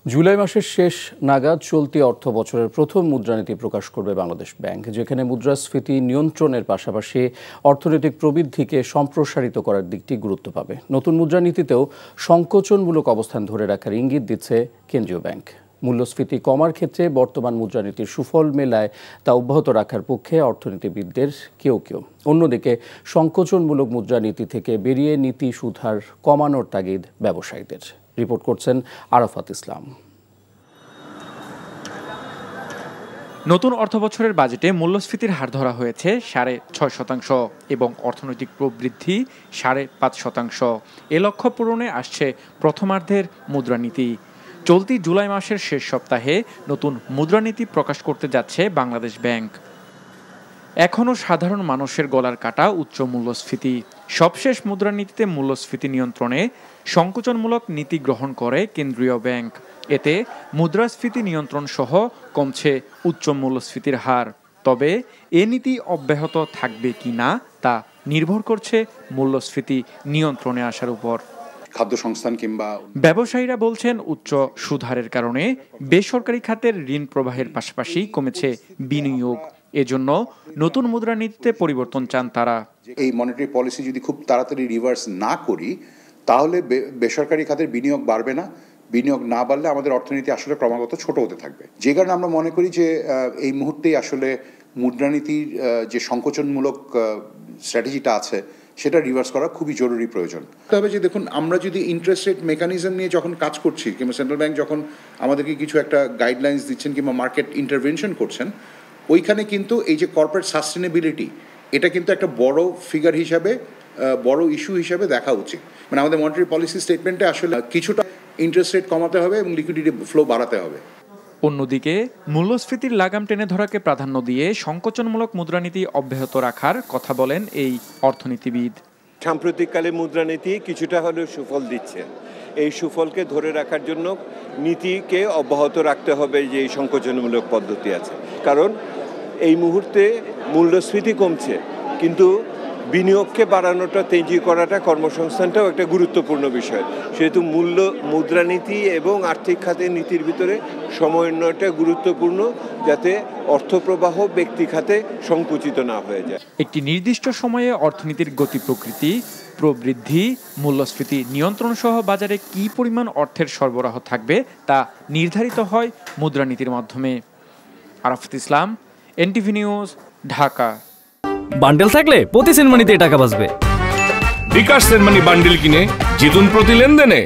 জুলাই মাসের শেষ নাগাদ চলতি অর্থবছরের প্রথম মুদ্রানীতি প্রকাশ করবে বাংলাদেশ ব্যাংক, যেখানে মুদ্রাস্ফীতি নিয়ন্ত্রণের পাশাপাশি অর্থনৈতিক প্রবৃদ্ধিকে সম্প্রসারিত করার দিকটি গুরুত্ব পাবে। নতুন মুদ্রানীতিতেও সংকোচনমূলক অবস্থান ধরে রাখার ইঙ্গিত দিচ্ছে কেন্দ্রীয় ব্যাংক। মূল্যস্ফীতি কমার ক্ষেত্রে বর্তমান মুদ্রানীতির সুফল মেলায় তা অব্যাহত রাখার পক্ষে অর্থনীতিবিদদের কেউ। অন্যদিকে সংকোচনমূলক মুদ্রানীতি থেকে বেরিয়ে নীতি সুধার কমানোর তাগিদ ব্যবসায়ীদের। রিপোর্ট করছেন আরাফাত ইসলাম। নতুন অর্থবছরের বাজেটে মূল্যস্ফীতির হার ধরা হয়েছে 6.5% এবং অর্থনৈতিক প্রবৃদ্ধি 5.5%। এ লক্ষ্য পূরণে আসছে প্রথমার্ধের মুদ্রানীতি। চলতি জুলাই মাসের শেষ সপ্তাহে নতুন মুদ্রানীতি প্রকাশ করতে যাচ্ছে বাংলাদেশ ব্যাংক। এখনও সাধারণ মানুষের গলার কাটা উচ্চ মূল্যস্ফীতি। সবশেষ মুদ্রানীতিতে মূল্যস্ফীতি নিয়ন্ত্রণে সংকোচনমূলক নীতি গ্রহণ করে কেন্দ্রীয় ব্যাংক। এতে মুদ্রাস্ফীতি নিয়ন্ত্রণ সহ কমছে উচ্চ মূল্যস্ফীতির হার। তবে এ নীতি অব্যাহত থাকবে কিনা তা নির্ভর করছে মূল্যস্ফীতি নিয়ন্ত্রণে আসার উপর। খাদ্য সংস্থান কিংবা ব্যবসায়ীরা বলছেন, উচ্চ সুদহারের কারণে বেসরকারি খাতের ঋণ প্রবাহের পাশাপাশি কমেছে বিনিয়োগ। এজন্য নতুন মুদ্রানীতিতে পরিবর্তন চান তারা। এই মনিটারি পলিসি যদি খুব তাড়াতাড়ি রিভার্স না করি, তাহলে বেসরকারি খাতের বিনিয়োগ বাড়বে না। বিনিয়োগ না বাড়লে আমাদের অর্থনীতি আসলে ক্রমাগত ছোট হতে থাকবে। যে কারণে আমরা মনে করি যে এই মুহূর্তেই আসলে মুদ্রানীতির যে সংকোচনমূলক স্ট্র্যাটেজিটা আছে সেটা রিভার্স করা খুবই জরুরি প্রয়োজন। তবে যে দেখুন, আমরা যদি ইন্টারেস্ট রেট মেকানিজম নিয়ে যখন কাজ করছি কিংবা সেন্ট্রাল ব্যাংক যখন আমাদেরকে কিছু একটা গাইডলাইন্স দিচ্ছেন কিংবা মার্কেট ইন্টারভেনশন করছেন, ওইখানে কিন্তু এই যে কর্পোরেট সাস্টেনেবিলিটি, এটা কিন্তু একটা বড় ফিগার হিসাবে, বড় ইস্যু হিসাবে দেখা উচিত। মানে আমাদের মনিটারি পলিসি স্টেটমেন্টে আসলে কিছুটা ইন্টারেস্ট রেট কমাতে হবে এবং লিকুইডিটি ফ্লো বাড়াতে হবে। অন্যদিকে মূল্যস্ফীতির লাগাম টেনে ধরাকে প্রাধান্য দিয়ে সংকোচনমূলক মুদ্রানীতি অব্যাহত রাখার কথা বলেন এই অর্থনীতিবিদ। সাম্প্রতিককালে মুদ্রানীতি কিছুটা হলেও সুফল দিচ্ছে। এই সুফলকে ধরে রাখার জন্য নীতিকে অব্যাহত রাখতে হবে, যে এই সংকোচনমূলক পদ্ধতি আছে। কারণ এই মুহূর্তে মূল্যস্ফীতি কমছে, কিন্তু বিনিয়োগকে বাড়ানোটা, তেজি করাটা, কর্মসংস্থানটাও একটা গুরুত্বপূর্ণ বিষয়। সেহেতু মুদ্রানীতি এবং আর্থিক খাতের নীতির ভিতরে সমন্বয়টা গুরুত্বপূর্ণ, যাতে অর্থপ্রবাহ ব্যক্তি খাতে সংকুচিত না হয়ে যায়। একটি নির্দিষ্ট সময়ে অর্থনীতির গতি প্রকৃতি, প্রবৃদ্ধি, মূল্যস্ফীতি নিয়ন্ত্রণ সহ বাজারে কী পরিমাণ অর্থের সরবরাহ থাকবে তা নির্ধারিত হয় মুদ্রানীতির মাধ্যমে। আরাফাত ইসলাম, এনটিভি নিউজ, ঢাকা। বান্ডেল থাকলে প্রতি সেনমানিতে টাকা বাঁচবে। বিকাশ সেনমানি বান্ডেল কিনে জিতুন প্রতি লেনদেনে।